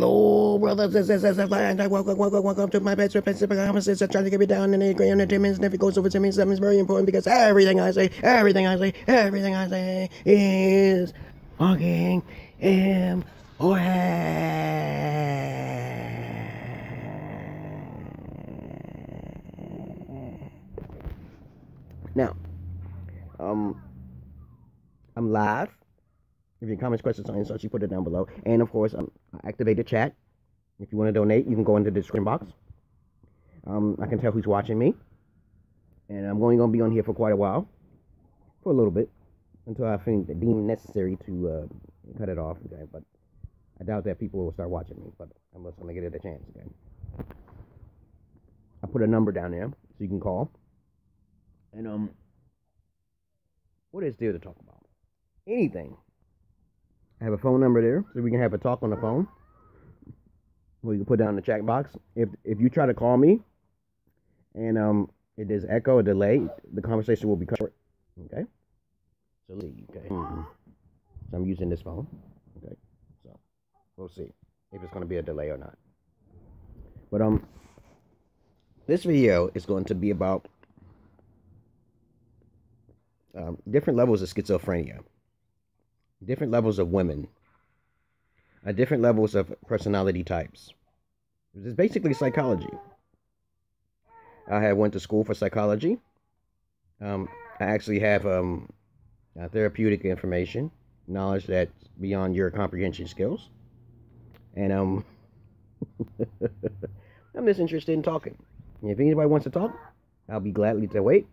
Hello, brothers and sisters. Welcome to my best conversation. Trying to get me down in 10 minutes. And if it goes over 10 minutes, that is very important because everything I say is fucking important. Now, I'm live. If you have comments, questions, or insults, you put it down below. And of course, activate the chat. If you want to donate, you can go into the description box. I can tell who's watching me. And I'm going to be on here for quite a while. For a little bit. Until I deem necessary to cut it off. Okay? But I doubt that people will start watching me. But I'm just going to give it a chance. Okay? I put a number down there so you can call. And what is there to talk about? Anything. I have a phone number there, so we can have a talk on the phone. Or you can put down in the chat box. If you try to call me, and it is echo or delay, the conversation will be cut short. Okay. So let's see. Okay. So I'm using this phone. Okay. So we'll see if it's going to be a delay or not. But this video is going to be about different levels of schizophrenia. Different levels of women, different levels of personality types. It's basically psychology. I went to school for psychology. I actually have therapeutic information, knowledge that's beyond your comprehension skills. And I'm just interested in talking. And if anybody wants to talk, I'll be gladly to wait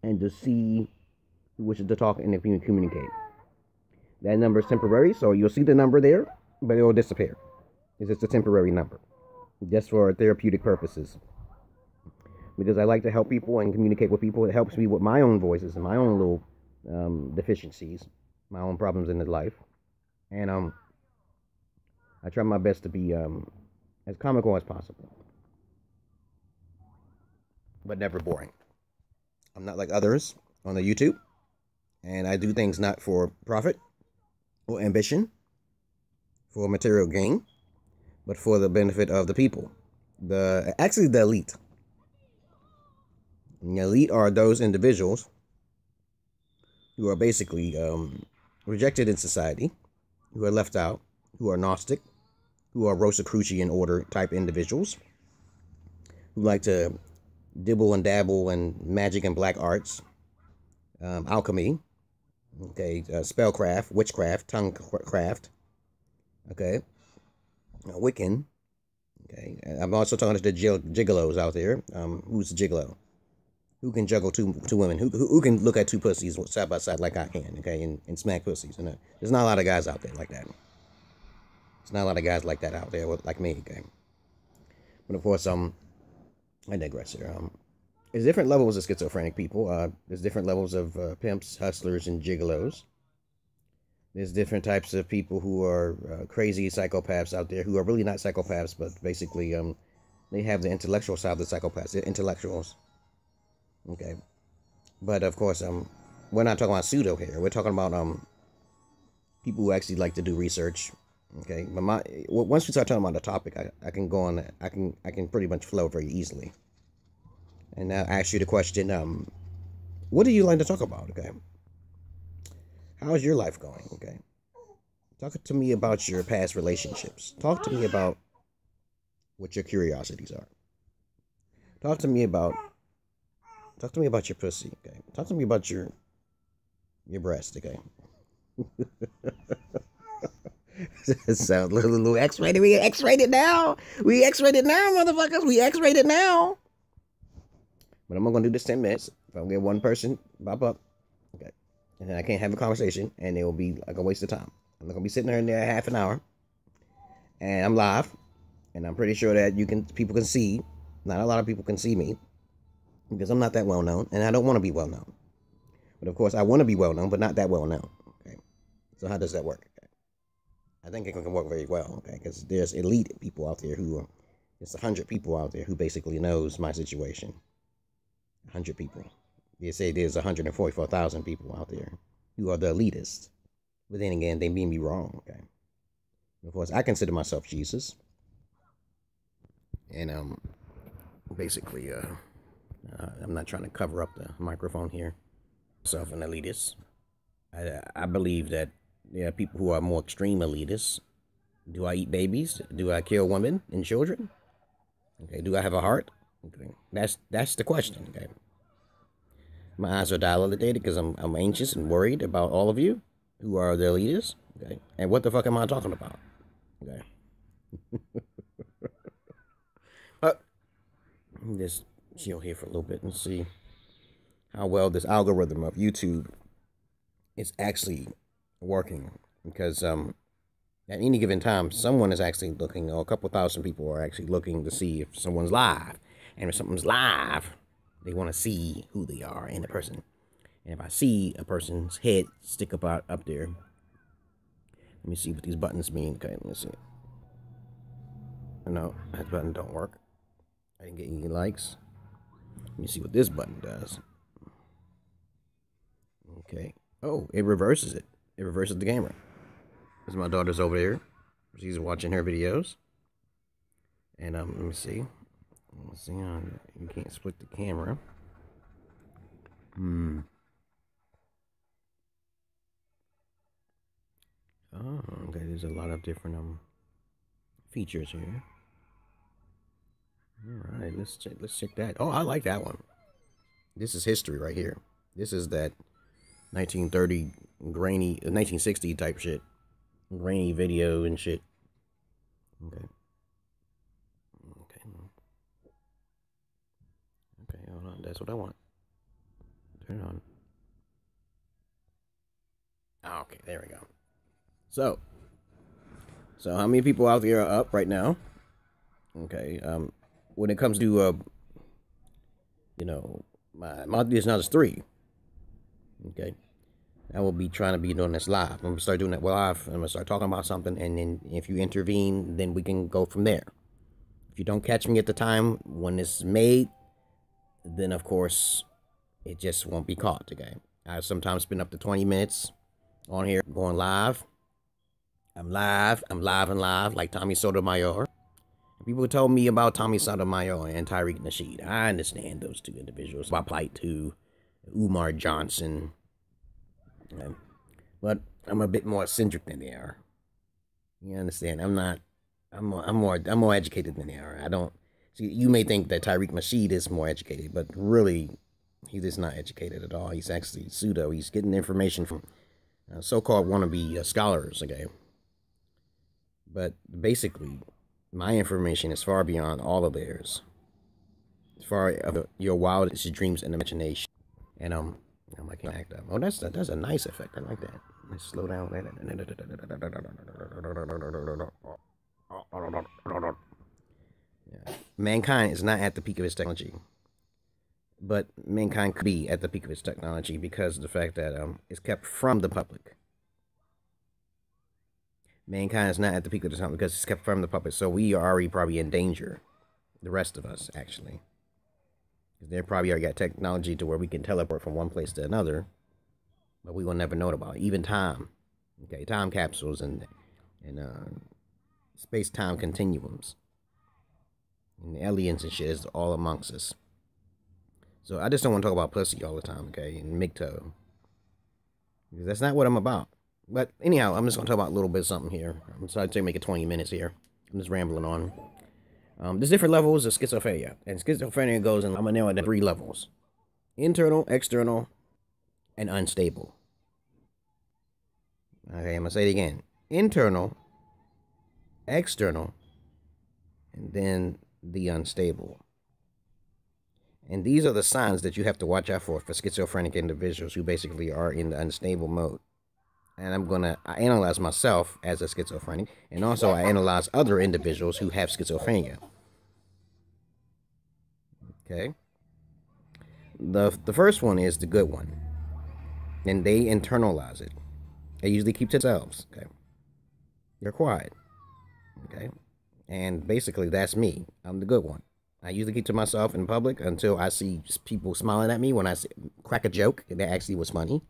and to see who wishes to talk and if you can communicate. That number is temporary, so you'll see the number there, but it will disappear. It's just a temporary number, just for therapeutic purposes. Because I like to help people and communicate with people. It helps me with my own voices and my own little deficiencies, my own problems in life. And I try my best to be as comical as possible, but never boring. I'm not like others on the YouTube, and I do things not for profit or ambition, for material gain, but for the benefit of the people. Actually the elite. And the elite are those individuals who are basically rejected in society, who are left out, who are Gnostic, who are Rosicrucian order type individuals, who like to dibble and dabble in magic and black arts, alchemy, okay, spellcraft, witchcraft, tonguecraft, okay, Wiccan, okay. I'm also talking to the gigolos out there. Who's the gigolo? Who can juggle two women? Who can look at two pussies side by side like I can, okay, and smack pussies? And there's not a lot of guys out there like that. There's not a lot of guys like that out there like me, okay. But of course, I digress here. There's different levels of schizophrenic people. There's different levels of pimps, hustlers, and gigolos. There's different types of people who are crazy psychopaths out there who are really not psychopaths, but basically they have the intellectual side of the psychopaths. They're intellectuals. Okay. But of course, we're not talking about pseudo here. We're talking about people who actually like to do research. Okay. But once we start talking about the topic, I can go on. I can pretty much flow very easily. And now I ask you the question, what do you like to talk about, okay? How is your life going, okay? Talk to me about your past relationships. Talk to me about what your curiosities are. Talk to me about your pussy, okay? Talk to me about your breast, okay? It sounds a little X-rated. We X-rated now. We X-rated now, motherfuckers. We X-rated now. But I'm going to do this 10 minutes. If I get one person pop up, okay, and then I can't have a conversation, and it will be like a waste of time. I'm not going to be sitting there in there half an hour, and I'm live, and I'm pretty sure that people can see. Not a lot of people can see me, because I'm not that well known, and I don't want to be well known. But of course, I want to be well known, but not that well known. Okay, so how does that work? Okay? I think it can work very well. Okay, because there's elite people out there who, there's 100 people out there who basically knows my situation. 100 people. They say there's 144,000 people out there who are the elitists. But then again, they may be wrong, okay? Of course, I consider myself Jesus. And basically, I'm not trying to cover up the microphone here. Myself an elitist. I believe that there are people who are more extreme elitists. Do I eat babies? Do I kill women and children? Okay. Do I have a heart? Okay. That's the question. Okay. My eyes are dilated because I'm anxious and worried about all of you who are the elitists. Okay. And what the fuck am I talking about? Okay. Just chill here for a little bit and see how well this algorithm of YouTube is actually working, because at any given time someone is actually looking, or a couple thousand people are actually looking to see if someone's live, and if someone's live they want to see who they are in the person. And if I see a person's head stick up there, let me see what these buttons mean. Okay, let's see. No, that button don't work. I didn't get any likes. Let me see what this button does. Okay. Oh, it reverses it. It reverses the camera. Because my daughter's over there. She's watching her videos. And let me see. Let's see. You can't split the camera. Oh, okay. There's a lot of different features here. All right, let's check that. Oh, I like that one. This is history right here. This is that 1930 grainy, 1960 type shit, grainy video and shit. Okay. Hold on. That's what I want. Turn it on. Oh, okay, there we go. So how many people out there are up right now? Okay. When it comes to my audience now is 3. Okay. I will be trying to be doing this live. I'm gonna start doing that live. I'm gonna start talking about something, and then if you intervene, then we can go from there. If you don't catch me at the time when it's made, then of course it just won't be caught. Okay. I sometimes spend up to 20 minutes on here going live. I'm live, like Tommy Sotomayor. People told me about Tommy Sotomayor and Tariq Nasheed. I understand those two individuals. I applied to Umar Johnson. But I'm a bit more eccentric than they are. You understand? I'm more educated than they are. I don't see, you may think that Tariq Nasheed is more educated, but really he's just not educated at all. He's actually pseudo. He's getting information from so-called wannabe scholars, okay? But basically, my information is far beyond all of theirs. As far as your wildest dreams and imagination. And I'm like, act up. Oh, that's a nice effect. I like that. Let's slow down. Yeah. Mankind is not at the peak of its technology, but mankind could be at the peak of its technology because of the fact that it's kept from the public. Mankind is not at the peak of the time because it's kept from the public. So we are already probably in danger. The rest of us, actually. Because they probably already got technology to where we can teleport from one place to another. But we will never know about it. Even time. Okay, time capsules and space-time continuums. And the aliens and shit is all amongst us. So I just don't want to talk about pussy all the time, okay? And MGTOW. Because that's not what I'm about. But anyhow, I'm just going to talk about a little bit of something here. I'm sorry to make it 20 minutes here. I'm just rambling on. There's different levels of schizophrenia. And schizophrenia goes in, I'm going to nail it at 3 levels. Internal, external, and unstable. Okay, I'm going to say it again. Internal, external, and then the unstable. And these are the signs that you have to watch out for schizophrenic individuals who basically are in the unstable mode. And I analyze myself as a schizophrenic, and also I analyze other individuals who have schizophrenia. Okay. The first one is the good one, and they internalize it. They usually keep to themselves. Okay. They're quiet. Okay. And basically that's me. I'm the good one. I usually keep to myself in public until I see people smiling at me when I crack a joke that actually was funny.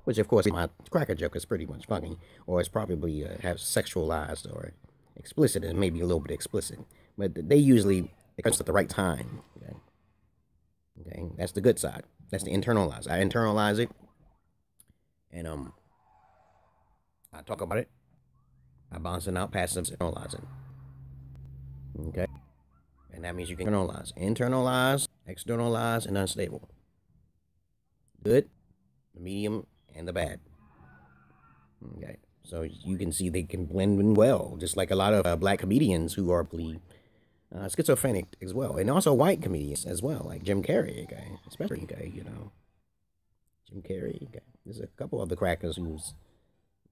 which of course my cracker joke is pretty much funny, or it's probably have sexualized or explicit, and maybe a little bit explicit, but they usually express at the right time. Okay, that's the good side. That's the internalize. I internalize it, and I talk about it. I bounce it out, passive internalize it. Okay, and that means you can internalize, externalize, and unstable. Good, the medium, and the bad. Okay, so you can see they can blend in well, just like a lot of black comedians who are schizophrenic as well, and also white comedians as well, like Jim Carrey, okay, especially, okay, you know, Jim Carrey. Okay, there's a couple of the crackers who's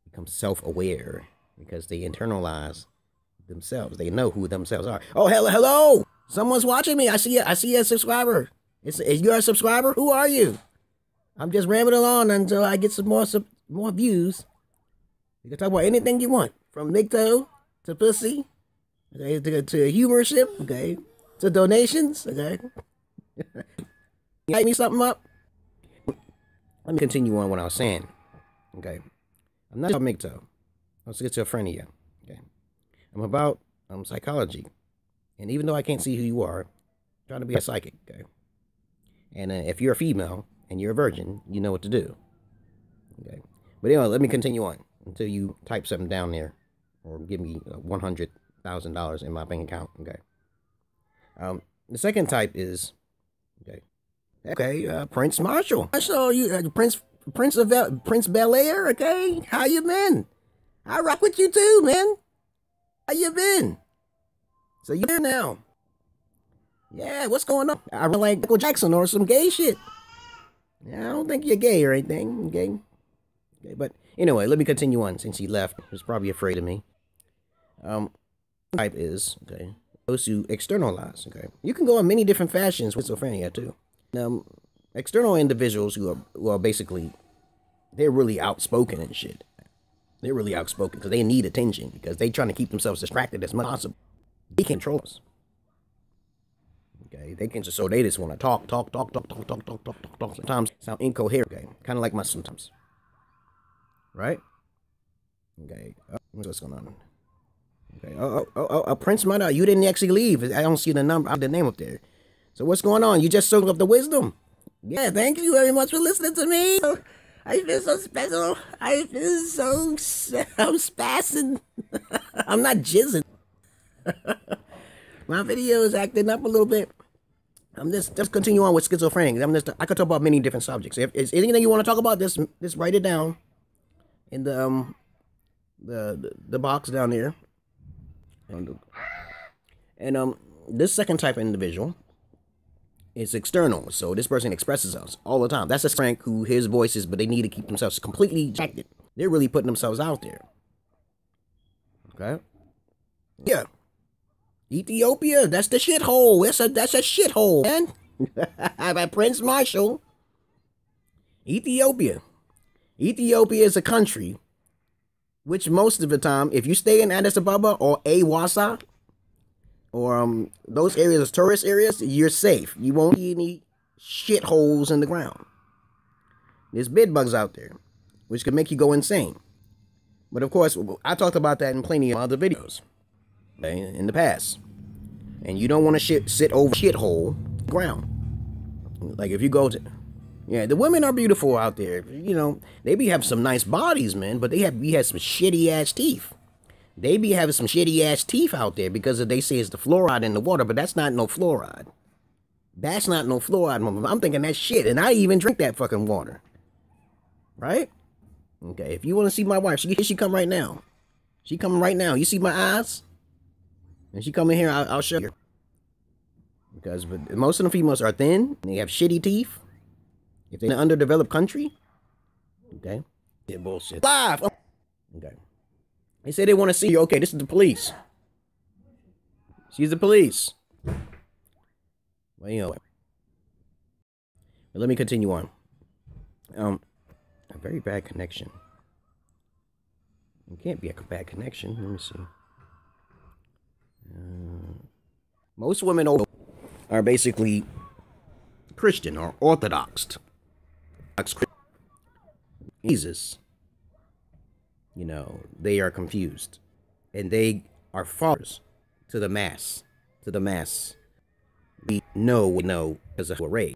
become self-aware because they internalize themselves. They know who themselves are. Oh, hello, someone's watching me. I see a subscriber. Is you a subscriber? Who are you? I'm just rambling on until I get some more views. You can talk about anything you want, from Micto to pussy, okay, to humorship, okay, to donations, okay. Light me something up. Let me continue on what I was saying, okay. I'm not about Micto. I'm schizophrenia, okay. I'm about psychology, and even though I can't see who you are, I'm trying to be a psychic, okay. And if you're a female and you're a virgin, you know what to do, okay. But anyway, let me continue on until you type something down there, or give me $100,000 in my bank account, okay. The second type is, Prince Marshall. I saw you, Prince Bel Air, okay. How you been? I rock with you too, man. How you been? So you're here now. Yeah, what's going on? I really like Michael Jackson or some gay shit. Yeah, I don't think you're gay or anything, okay? Okay, but anyway, let me continue on since he left. He was probably afraid of me. Type is, okay, those who externalize, okay? You can go in many different fashions with schizophrenia too. External individuals who are basically, they're really outspoken and shit. They're really outspoken because they need attention, because they're trying to keep themselves distracted as much as possible. They can control us. Okay, they can just, so they just want to talk. Sometimes sound incoherent, okay? Kind of like my sometimes. Right? Okay, what's going on? Okay, Prince Mother, you didn't actually leave. I don't see the name up there. So what's going on? You just soaked up the wisdom. Yeah, thank you very much for listening to me. I feel so special. I feel so, I'm spazzing. I'm not jizzing. My video is acting up a little bit. I'm just continue on with schizophrenia. I could talk about many different subjects. If there's anything you want to talk about, just write it down in the box down there. And this second type of individual is external. So this person expresses us all the time. That's a Frank who hears voices, but they need to keep themselves completely distracted. They're really putting themselves out there. Okay. Yeah. Ethiopia, that's the shithole. That's a shithole, man. By Prince Marshall. Ethiopia. Ethiopia is a country which most of the time, if you stay in Addis Ababa or Awassa, or those areas, tourist areas, you're safe. You won't see any shitholes in the ground. There's bed bugs out there, which could make you go insane. But of course, I talked about that in plenty of other videos, okay, in the past. And you don't want to sit over shithole ground. Like if you go to, yeah, the women are beautiful out there. You know, they have some nice bodies, man, but we have some shitty ass teeth. They be having some shitty ass teeth out there because they say it's the fluoride in the water, but that's not no fluoride. That's not no fluoride. I'm thinking that's shit, and I even drink that fucking water. Right? Okay, if you want to see my wife, she come right now. She coming right now. You see my eyes? And she come in here, I'll show you. Because most of the females are thin, and they have shitty teeth. If they're in an underdeveloped country, okay? Yeah, bullshit. Live! Okay. They say they want to see you. Okay, this is the police. She's the police. Well, anyway. But let me continue on. A very bad connection. It can't be a bad connection. Let me see. Most women are basically Christian or Orthodox. Jesus, you know, they are confused. And they are followers to the mass. To the mass. We know as a array.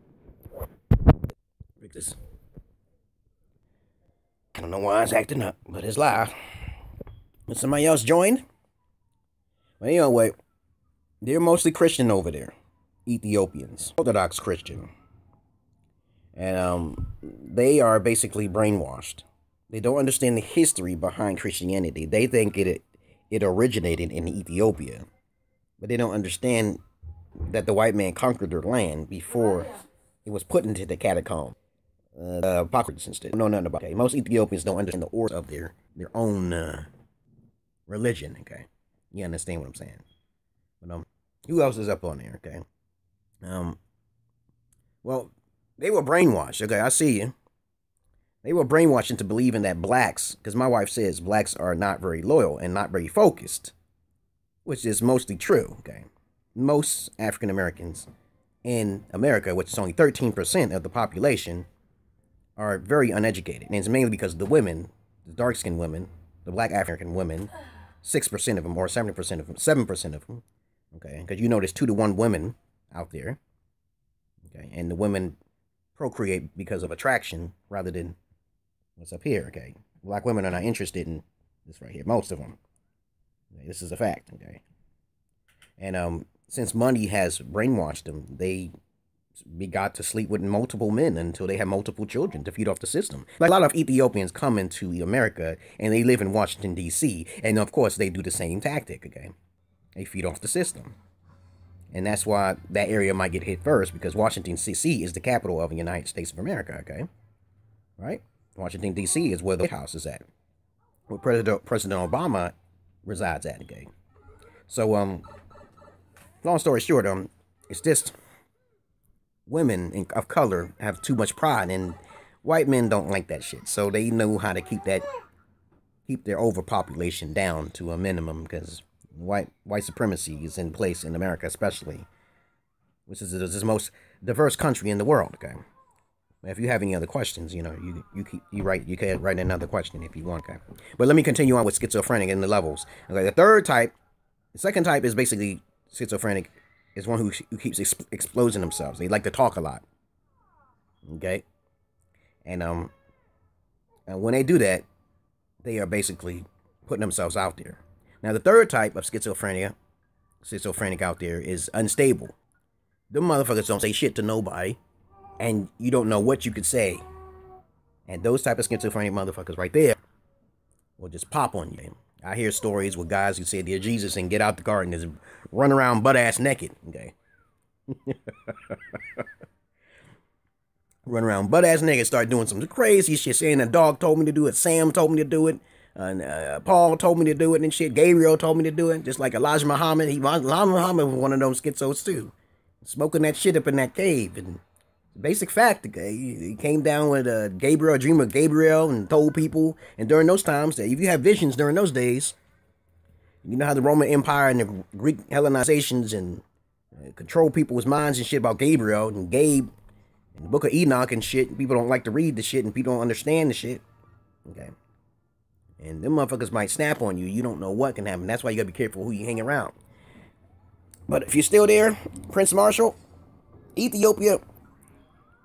I don't know why it's acting up, but it's live. When somebody else joined? Well, anyway, they're mostly Christian over there. Ethiopians. Orthodox Christian. And they are basically brainwashed. They don't understand the history behind Christianity. They think it originated in Ethiopia. But they don't understand that the white man conquered their land before it was put into the catacomb. Apocalypse instead. Don't know nothing about it. Most Ethiopians don't understand the origin of their own religion, okay? You understand what I'm saying? But who else is up on there, okay? Well, they were brainwashed, okay? I see you. They were brainwashed into believing that blacks, because my wife says blacks are not very loyal and not very focused, which is mostly true, okay? Most African Americans in America, which is only 13% of the population, are very uneducated. And it's mainly because the women, the dark-skinned women, the black African women, 6% of them or 7% of them, 7% of them, okay? Because you know there's 2 to 1 women out there, okay? And the women procreate because of attraction rather than what's up here, okay? Black women are not interested in this right here, most of them. Okay? This is a fact, okay? And since money has brainwashed them, they got to sleep with multiple men until they had multiple children to feed off the system. Like a lot of Ethiopians come into America and they live in Washington, D.C., and of course they do the same tactic, okay? They feed off the system. And that's why that area might get hit first, because Washington, D.C. is the capital of the United States of America, okay? Right? Washington, D.C. is where the White House is at, where President Obama resides at, okay? So, long story short, it's just women of color have too much pride, and white men don't like that shit. So they know how to keep their overpopulation down to a minimum, because white supremacy is in place in America, especially, which is the most diverse country in the world. Okay, if you have any other questions, you know, you can write another question if you want. Okay, but let me continue on with schizophrenic and the levels. Okay, the second type is basically schizophrenic. Is one who keeps exploding themselves. They like to talk a lot. Okay? And when they do that, they are basically putting themselves out there. Now, the third type of schizophrenic out there is unstable. Them motherfuckers don't say shit to nobody, and you don't know what you could say. And those type of schizophrenic motherfuckers right there will just pop on you. I hear stories with guys who say they're Jesus and get out the car and just run around butt-ass naked, okay? Run around butt-ass naked, start doing some crazy shit, saying a dog told me to do it, Sam told me to do it, and Paul told me to do it and shit, Gabriel told me to do it, just like Elijah Muhammad. Elijah Muhammad was one of those schizos too, smoking that shit up in that cave. And basic fact, okay, he came down with a dream of Gabriel, and told people. And during those times, that if you have visions during those days, you know how the Roman Empire and the Greek Hellenizations and control people's minds and shit about Gabriel and Gabe and the Book of Enoch and shit. People don't like to read the shit, and people don't understand the shit. Okay, and them motherfuckers might snap on you. You don't know what can happen. That's why you gotta be careful who you hang around. But if you're still there, Prince Marshall, Ethiopia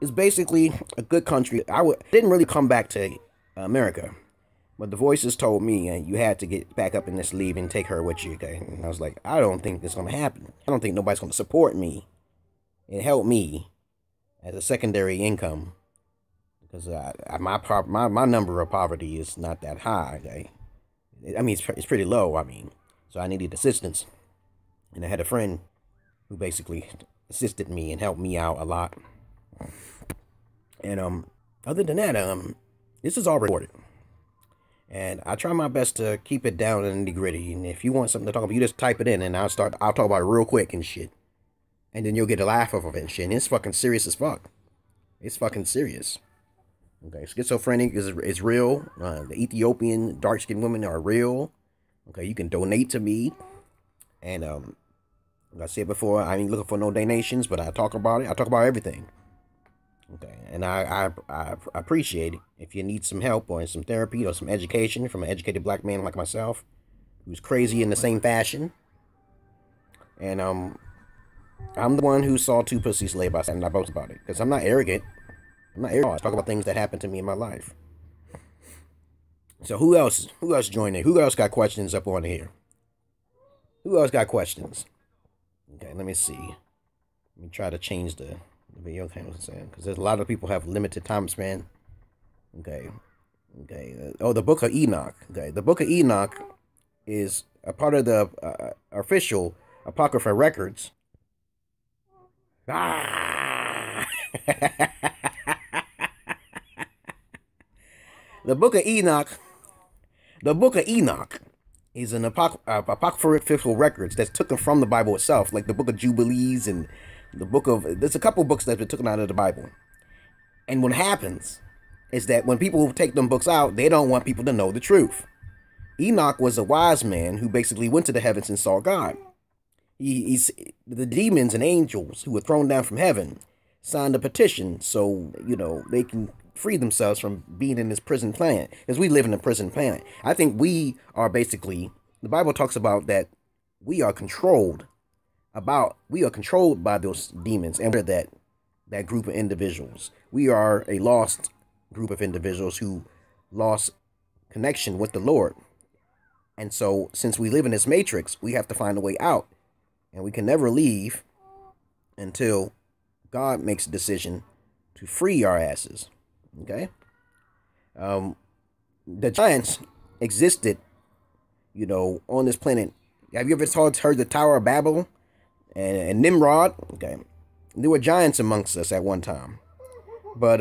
is basically a good country. Didn't really come back to America, but the voices told me you had to get back up in this leave and take her with you, okay? And I was like, I don't think it's going to happen. I don't think nobody's going to support me and help me as a secondary income, because my number of poverty is not that high, okay? I mean, it's pretty low, I mean. So I needed assistance, and I had a friend who basically assisted me and helped me out a lot. And other than that, this is all recorded, and I try my best to keep it down in the nitty-gritty. And if you want something to talk about, you just type it in, and I'll talk about it real quick and shit, and then you'll get a laugh off of it and shit. And it's fucking serious as fuck. It's fucking serious. Okay, schizophrenic is real. The Ethiopian dark-skinned women are real. Okay, you can donate to me, and like I said before, I ain't looking for no donations, but I talk about it. I talk about everything. Okay, and I appreciate it. If you need some help or some therapy or some education from an educated black man like myself, who's crazy in the same fashion, and I'm the one who saw two pussies laid by side, and I boast about it because I'm not arrogant. I'm not arrogant. I talk about things that happened to me in my life. So who else joined in? Who else got questions up on here? Who else got questions? Okay, let me see. Let me try to change the video because there's a lot of people have limited time span. Okay. Oh, the Book of Enoch. Okay, the Book of Enoch is a part of the official Apocrypha records. Ah! The Book of Enoch. The Book of Enoch is an apocryphal records that's taken from the Bible itself, like the Book of Jubilees and the Book of... There's a couple books that have been taken out of the Bible. And what happens is that when people take them books out, they don't want people to know the truth. Enoch was a wise man who basically went to the heavens and saw God. He's the demons and angels who were thrown down from heaven signed a petition so, they can free themselves from being in this prison planet, because we live in a prison planet. I think we are basically, the Bible talks about that we are controlled by those demons, and we're that group of individuals. We are a lost group of individuals who lost connection with the Lord. And so since we live in this matrix, we have to find a way out, and we can never leave until God makes a decision to free our asses. Okay. The giants existed, on this planet. Have you ever heard the Tower of Babel and Nimrod? Okay. There were giants amongst us at one time. But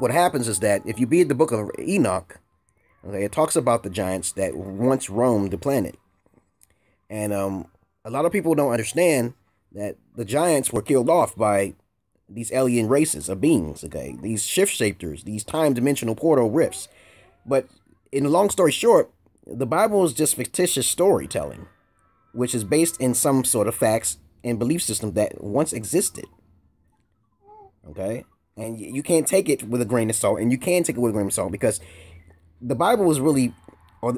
what happens is that if you read the Book of Enoch, okay, it talks about the giants that once roamed the planet. And a lot of people don't understand that the giants were killed off by these alien races of beings, okay? These shift shapers, these time-dimensional portal rifts. But in a long story short, the Bible is just fictitious storytelling, which is based in some sort of facts and belief system that once existed, okay? And you can't take it with a grain of salt, and you can take it with a grain of salt, because the Bible is really,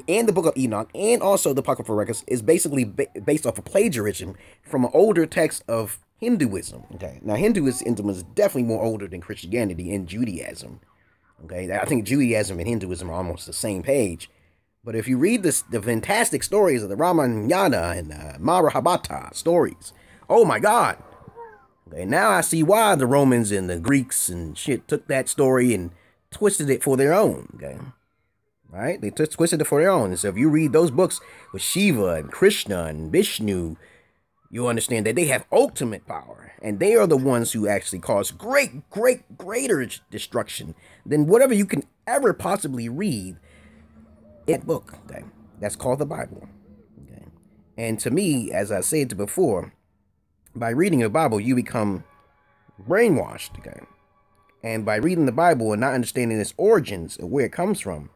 and the Book of Enoch, and also the Apocryphal records, is basically based off of plagiarism from an older text of Hinduism. Okay, now Hinduism is definitely more older than Christianity and Judaism. Okay, I think Judaism and Hinduism are almost the same page. But if you read the fantastic stories of the Ramayana and Mahabharata stories, oh my God! Okay, now I see why the Romans and the Greeks and shit took that story and twisted it for their own. Okay, right? They twisted it for their own. And so if you read those books with Shiva and Krishna and Vishnu, you understand that they have ultimate power, and they are the ones who actually cause greater destruction than whatever you can ever possibly read in that book. Okay, that's called the Bible. Okay, and to me, as I said before, by reading the Bible, you become brainwashed. Okay, and by reading the Bible and not understanding its origins or where it comes from,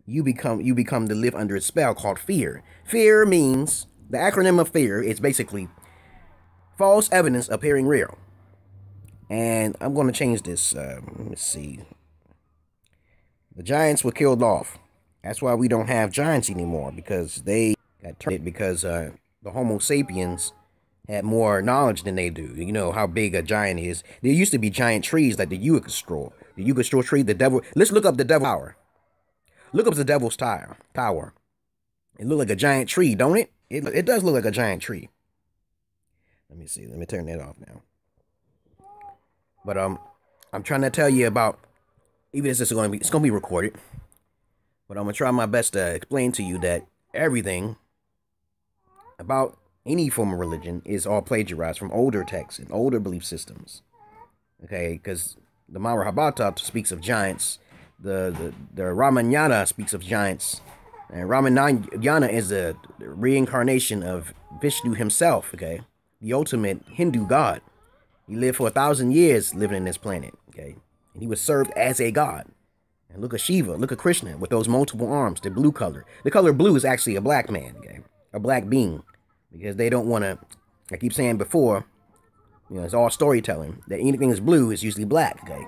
you become to live under a spell called fear. Fear means, the acronym of fear is basically false evidence appearing real. And I'm going to change this. Let me see. The giants were killed off. That's why we don't have giants anymore, because they got turned, because the Homo sapiens had more knowledge than they do. You know how big a giant is. There used to be giant trees like the Eucalyptus. The Eucalyptus tree, the devil. Let's look up the devil tower. Look up the devil's tower. It looks like a giant tree, don't it? It does look like a giant tree. Let me see. Let me turn that off now. But I'm trying to tell you about, even if it's going to be recorded, but I'm going to try my best to explain to you that everything about any form of religion is all plagiarized from older texts and older belief systems. Okay, because the Mahabharata speaks of giants. The Ramayana speaks of giants. And Ramayana is a reincarnation of Vishnu himself, okay? The ultimate Hindu god. He lived for 1,000 years living in this planet, okay? And he was served as a god. And look at Shiva, look at Krishna with those multiple arms, the blue color. The color blue is actually a black man, okay? A black being. Because they don't want to, I keep saying before, You know, it's all storytelling. That anything that's blue is usually black, okay?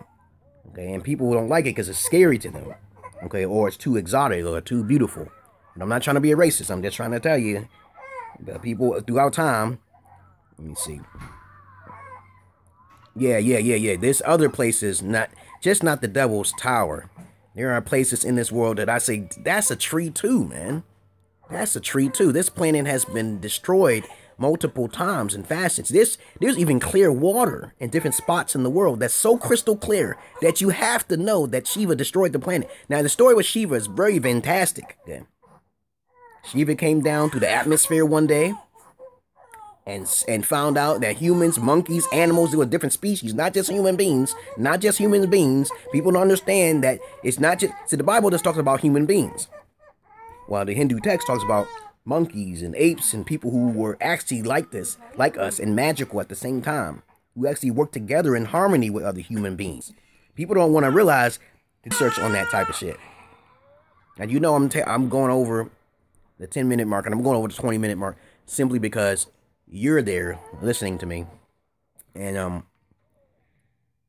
Okay, and people don't like it because it's scary to them, okay? Or it's too exotic or too beautiful. And I'm not trying to be a racist. I'm just trying to tell you that people throughout time, let me see. Yeah. There's other places, not the Devil's Tower. There are places in this world that I say, that's a tree too, man. That's a tree too. This planet has been destroyed multiple times in facets. There's even clear water in different spots in the world that's so crystal clear that you have to know that Shiva destroyed the planet. Now, the story with Shiva is very fantastic. Okay? Shiva came down through the atmosphere one day and found out that humans, monkeys, animals, they were different species, not just human beings. Not just human beings. People don't understand that it's not just... See, the Bible just talks about human beings, while the Hindu text talks about monkeys and apes and people who were actually like this, like us, and magical at the same time, who actually work together in harmony with other human beings. People don't want to realize the search on that type of shit. Now, you know, I'm going over the 10-minute mark, and I'm going over the 20-minute mark simply because you're there listening to me, and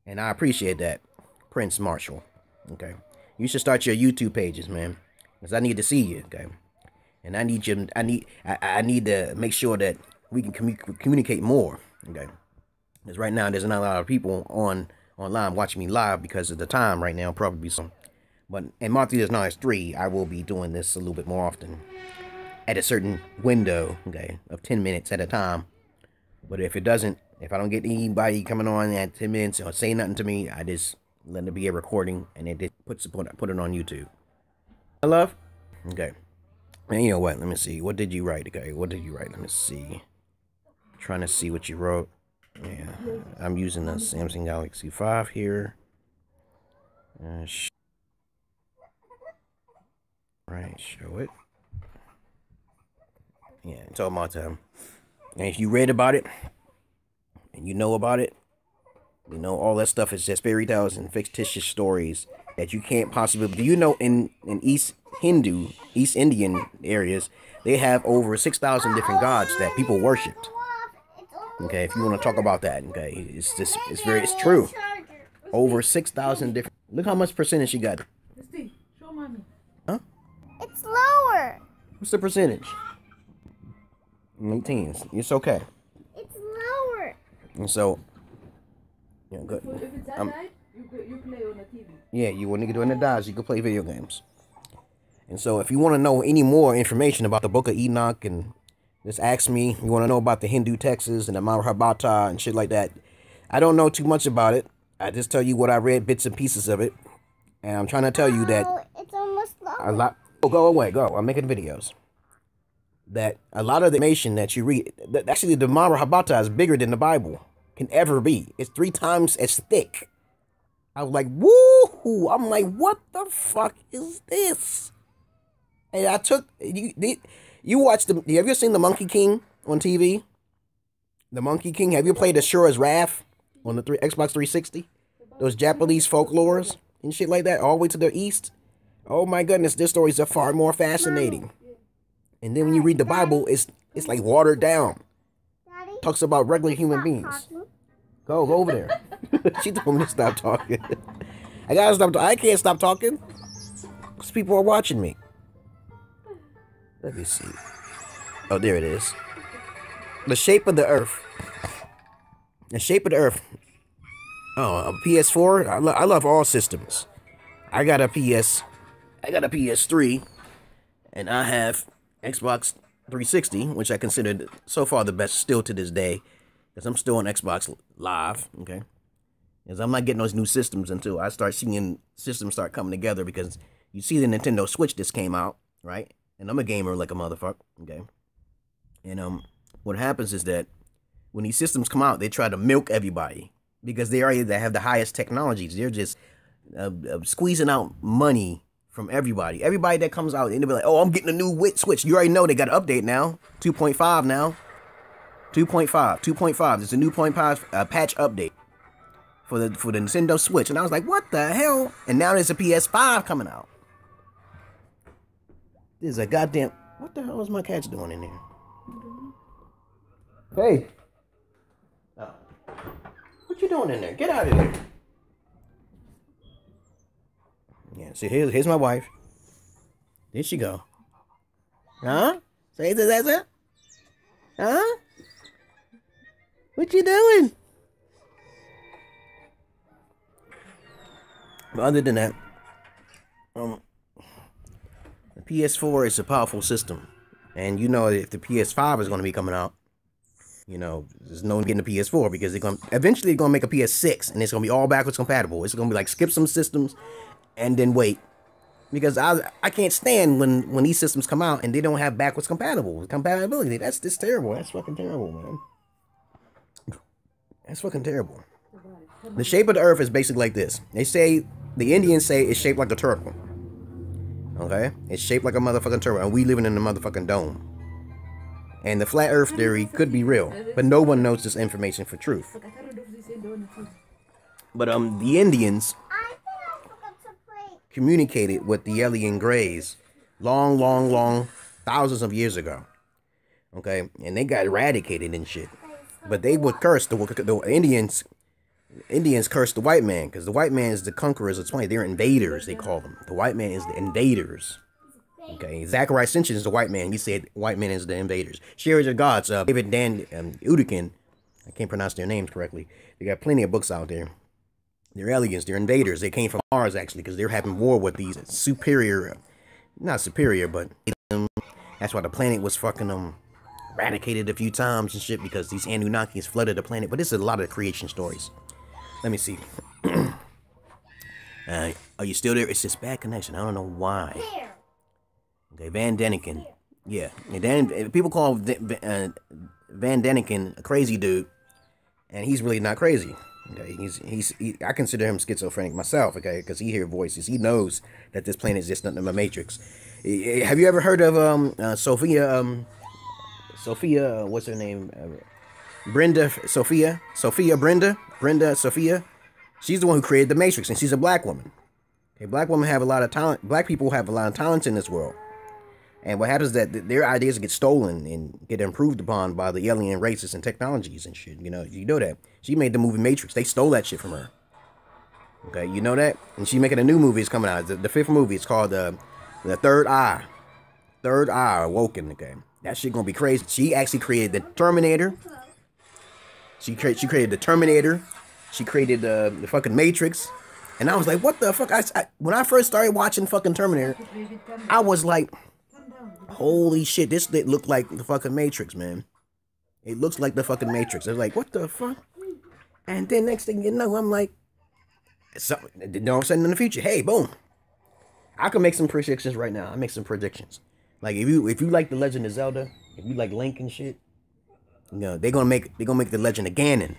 I appreciate that, Prince Marshall. Okay, you should start your YouTube pages, man. Because I need to see you, okay? And I need you. I need to make sure that we can communicate more, okay? Because right now there's not a lot of people online watching me live because of the time right now, probably some. But in Monthly Does Not 3, I will be doing this a little bit more often, at a certain window, okay, of 10 minutes at a time. But if I don't get anybody coming on at 10 minutes or say nothing to me, I just let it be a recording and it put it on YouTube. I love? Okay. And you know what? Let me see. What did you write? Okay, what did you write? Let me see. I'm trying to see what you wrote. Yeah. I'm using the Samsung Galaxy 5 here. Right, show it. Yeah, it's all my time. And if you read about it, and you know about it, you know all that stuff is just fairy tales and fictitious stories that you can't possibly... Do you know in East Indian areas, they have over 6,000 different gods that people worshipped. Okay, if you want to talk about that, okay, it's true. Over 6,000 different... Look how much percentage you got. Show mommy. Huh? It's lower. What's the percentage? 18. It's okay. It's lower. And so... Yeah, good. If it's that night, you play on the TV. Yeah, when you do in the dies, you can play video games. And so if you want to know any more information about the Book of Enoch, and just ask me, you want to know about the Hindu texts and the Mahabharata and shit like that, I don't know too much about it. I just tell you what I read, bits and pieces of it. And I'm trying to tell you that it's almost lower. a lot... Oh, go away, go. I'm making videos. That a lot of the information that you read... Actually, the Mahabharata is bigger than the Bible can ever be. It's 3 times as thick. I was like, woo! I'm like, what the fuck is this? And I took... You watched the... Have you ever seen The Monkey King on TV? The Monkey King? Have you played Ashura's Wrath on the Xbox 360? Those Japanese folklores and shit like that, all the way to the east? Oh my goodness, their stories are far more fascinating. And then when you read the Bible, it's like watered down. Talks about regular human beings. Go over there. She told me to stop talking. I gotta stop. I can't stop talking because people are watching me. Let me see. Oh, there it is. The shape of the Earth. The shape of the Earth. Oh, a PS4. I love all systems. I got a PS3, and I have Xbox 360, which I consider so far the best still to this day, because I'm still on Xbox Live, okay? Because I'm not getting those new systems until I start seeing systems start coming together, because you see the Nintendo Switch just came out, right? And I'm a gamer like a motherfucker, okay? And what happens is that when these systems come out, they try to milk everybody, because they have the highest technologies. They're just squeezing out money from everybody. Everybody that comes out, and they'll be like, oh, I'm getting a new Switch. You already know they got an update now. 2.5 now. 2.5. There's a new 0.5 patch update for the Nintendo Switch. And I was like, what the hell? And now there's a PS5 coming out. There's a goddamn... What the hell is my cat doing in there? Hey. Oh. doing in there? Get out of there. Yeah, see, here's my wife. There she go. Huh? Say that. Huh? What you doing? But other than that, the PS4 is a powerful system. And you know, if the PS5 is going to be coming out, you know, there's no one getting the PS4 because eventually they're going to make a PS6 and it's going to be all backwards compatible. It's going to be like skip some systems and then wait. Because I can't stand when these systems come out and they don't have backwards compatibility. That's terrible. That's fucking terrible, man. That's fucking terrible. The shape of the earth is basically like this. The Indians say it's shaped like a turtle. Okay? It's shaped like a motherfucking turtle, and we living in a motherfucking dome. And the flat earth theory could be real, but no one knows this information for truth. But the Indians communicated with the alien Greys long, thousands of years ago. Okay? And they got eradicated and shit. But they would curse the Indians cursed the white man because the white man is the conquerors of 20. They're invaders, they call them. The white man is the invaders. Okay, Zachariah Sitchin is the white man. He said white man is the invaders. Sherry of Gods, David Dan Udikin, I can't pronounce their names correctly. They got plenty of books out there. They're aliens. They're invaders. They came from Mars actually because they're having war with these superior, not superior, but that's why the planet was fucking eradicated a few times and shit because these Anunnakis flooded the planet. But this is a lot of creation stories. Let me see. Are you still there? It's just bad connection. I don't know why. Okay, Van Deniken. Yeah. And then people call Van Deniken a crazy dude. And he's really not crazy. Okay, I consider him schizophrenic myself, okay, because he hears voices. He knows that this planet is just nothing but a matrix. Have you ever heard of Sophia, what's her name? Brenda Sophia? Brenda Sophia? She's the one who created the Matrix, and she's a black woman. Okay, black women have a lot of talent. Black people have a lot of talent in this world. And what happens is that their ideas get stolen and get improved upon by the alien races and technologies and shit. You know that. She made the movie Matrix. They stole that shit from her. Okay, you know that? And she's making a new movie. It's coming out. The fifth movie. It's called The Third Eye. Third Eye Awoken. Okay, that shit gonna be crazy. She actually created the Terminator. She created the Terminator. She created the fucking Matrix. And I was like, what the fuck? When I first started watching fucking Terminator, I was like, holy shit, this looked like the fucking Matrix, man. It looks like the fucking Matrix. I was like, what the fuck? And then next thing you know, I'm like, so, all of a sudden in the future, hey, boom. I can make some predictions right now. I make some predictions. Like if you like the Legend of Zelda, if you like Link and shit, you know, they're gonna make the Legend of Ganon.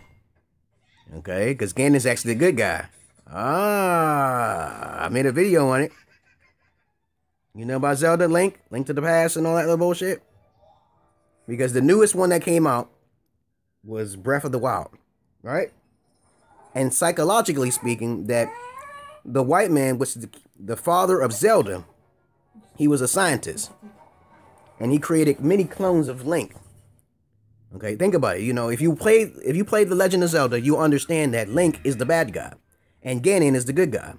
Okay, because Ganon's actually a good guy. I made a video on it. You know about Zelda, Link to the Past and all that little bullshit? Because the newest one that came out was Breath of the Wild, right? And psychologically speaking, that the white man was the father of Zelda. He was a scientist. And he created many clones of Link. Okay, think about it. You know, if you played The Legend of Zelda, you understand that Link is the bad guy. And Ganon is the good guy.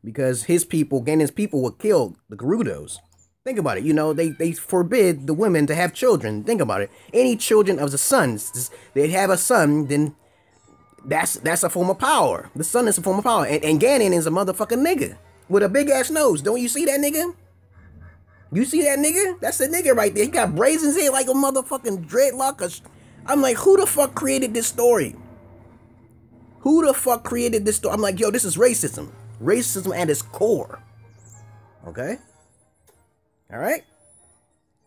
Because Ganon's people were killed, the Gerudos. Think about it. You know, they forbid the women to have children. Think about it. Any children of the sons, they have a son, then that's a form of power. The son is a form of power. And Ganon is a motherfucking nigga with a big ass nose. Don't you see that nigga? You see that nigga? That's the nigga right there. He got braids in his head like a motherfucking dreadlock. I'm like, who the fuck created this story? Who the fuck created this story? I'm like, yo, this is racism. Racism at its core. Okay? Alright?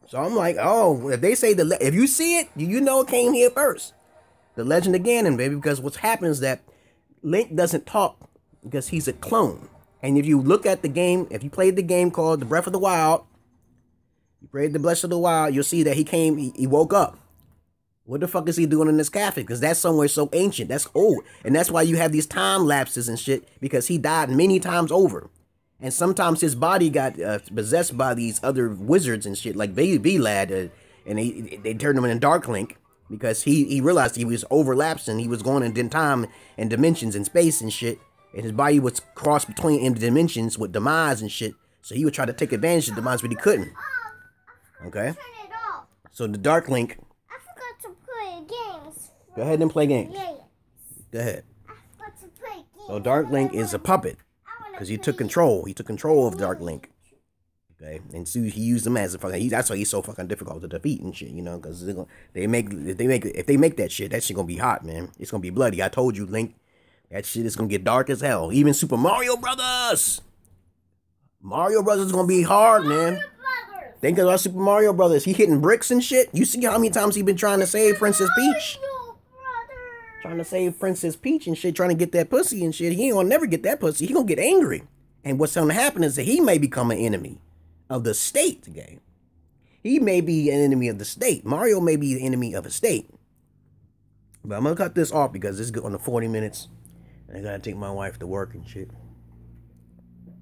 So I'm like, oh, if they say if you see it, you know it came here first. The Legend of Ganon, baby, because what happens is that Link doesn't talk because he's a clone. And if you look at the game, if you played the game called The Breath of the Wild, you played The Breath of the Wild, you'll see that he woke up. What the fuck is he doing in this cafe? Because that's somewhere so ancient. That's old. And that's why you have these time lapses and shit. Because he died many times over. And sometimes his body got possessed by these other wizards and shit. Like V-Lad. And they turned him into Dark Link. because he realized he was overlapsing. He was going in time and dimensions and space and shit. And his body was crossed between in the dimensions with demise and shit. So he would try to take advantage of demise, but he couldn't. Okay? So the Dark Link. I forgot to play games. Go ahead and play games. Yeah. Go ahead. I forgot to play games. So Dark Link is a puppet. Because he took control. He took control of Dark Link. Okay? And so he used them as a fucking... That's why he's so fucking difficult to defeat and shit, you know? Because if they make that shit gonna be hot, man. It's gonna be bloody. I told you, Link. That shit is gonna get dark as hell. Even Super Mario Brothers. Mario Brothers is gonna be hard, man. Think about Super Mario Brothers. He hitting bricks and shit. You see how many times he been trying to save Princess Peach? Trying to save Princess Peach and shit, trying to get that pussy and shit. He ain't gonna never get that pussy. He gonna get angry. And what's gonna happen is that he may become an enemy of the state, game. He may be an enemy of the state. Mario may be the enemy of a state. But I'm gonna cut this off because this is going to 40 minutes. I gotta take my wife to work and shit.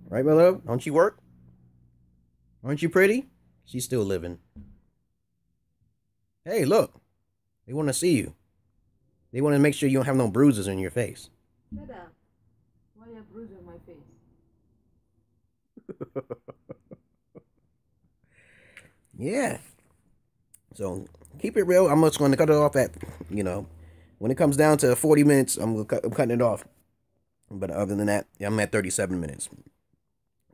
Right, my love? Don't you work? Aren't you pretty? She's still living. Hey, look. They want to see you. They want to make sure you don't have no bruises on your face. Shut up. Why are you bruising my face? Yeah. So, keep it real. I'm just going to cut it off at, you know, when it comes down to 40 minutes, I'm cutting it off. But other than that, I'm at 37 minutes.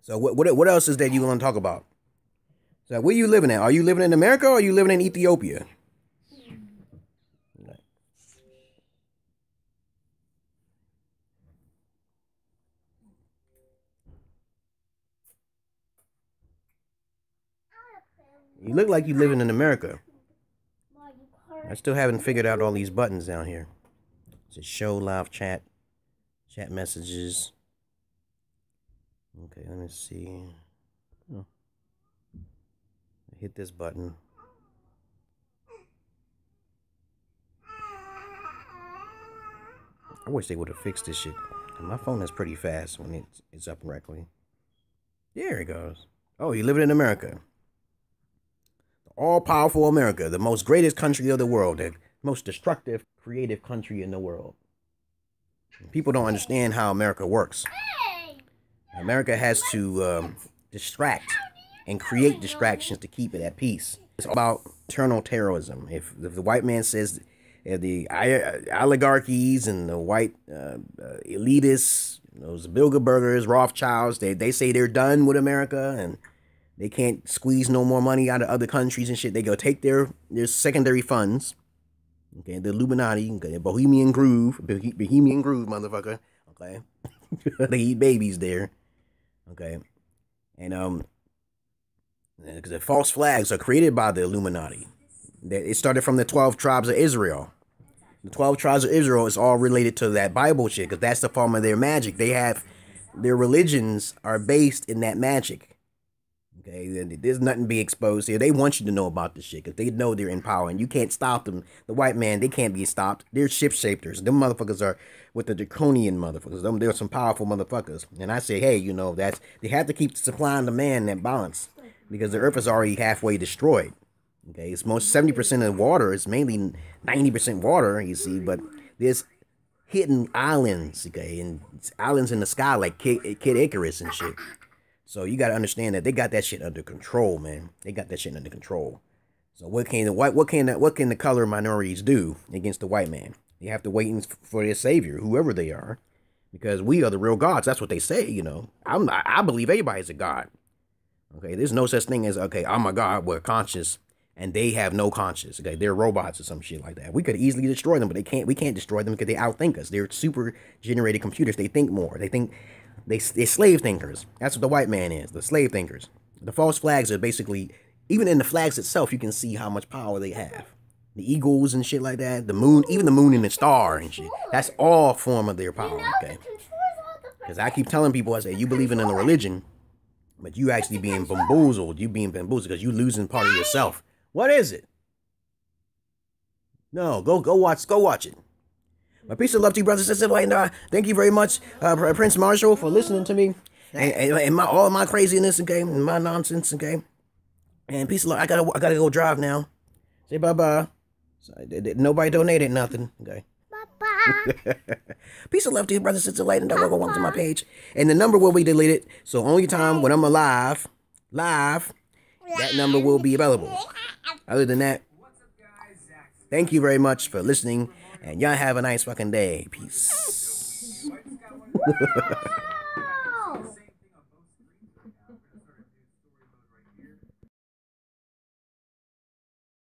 So what else is that you want to talk about? So where you living at? Are you living in America or are you living in Ethiopia? You look like you living in America. I still haven't figured out all these buttons down here. It says show, live chat, chat messages. Okay, let me see. Oh. Hit this button. I wish they would have fixed this shit. My phone is pretty fast when it's up correctly. There it goes. Oh, you living in America. All-powerful America, the most greatest country of the world, the most destructive, creative country in the world. People don't understand how America works. America has to distract and create distractions to keep it at peace. It's about internal terrorism. If the white man says the oligarchies and the white elitists, those Bilderbergers, Rothschilds, they say they're done with America and they can't squeeze no more money out of other countries and shit. They go take their secondary funds, okay, the Illuminati, okay, Bohemian Groove, motherfucker, okay. They eat babies there, okay, and because the false flags are created by the Illuminati. It started from the 12 tribes of Israel. The 12 tribes of Israel is all related to that Bible shit because that's the form of their magic. They have their religions are based in that magic. Okay, there's nothing to be exposed here. They want you to know about this shit because they know they're in power and you can't stop them. The white man, they can't be stopped. They're ship-shapers. Them motherfuckers are with the draconian motherfuckers. They're some powerful motherfuckers. And I say, hey, you know, they have to keep supply and demand in balance because the earth is already halfway destroyed. Okay, it's most 70% of water. It's mainly 90% water, you see, but there's hidden islands, okay, and it's islands in the sky like Kid Icarus and shit. So you got to understand that they got that shit under control, man. They got that shit under control. So what can the color minorities do against the white man? They have to wait for their savior, whoever they are, because we are the real gods. That's what they say, you know. I believe everybody's a god. Okay, there's no such thing as, okay, I'm a god, we're conscious, and they have no conscience. Okay, they're robots or some shit like that. We could easily destroy them, but we can't destroy them because they outthink us. They're super generated computers. They think more. They're slave thinkers. That's what the white man is, the slave thinkers. The false flags are basically, even in the flags itself, you can see how much power they have. The eagles and shit like that, the moon, even the moon and the star and shit. That's all form of their power, okay? Because I keep telling people, I say, you believe in a religion, but you actually being bamboozled. You being bamboozled because you losing part of yourself. What is it? No, go watch it. My peace and love to you, brothers and sisters. And thank you very much, Prince Marshall, for listening to me and all my craziness, okay, and my nonsense, okay. And peace and love. I gotta go drive now. Say bye bye. So, nobody donated nothing. Okay. Bye-bye. Peace and love to you, brothers and sisters. Light and double welcome to my page. And the number will be deleted. So only time when I'm alive, live, that number will be available. Other than that, thank you very much for listening. And y'all have a nice fucking day. Peace.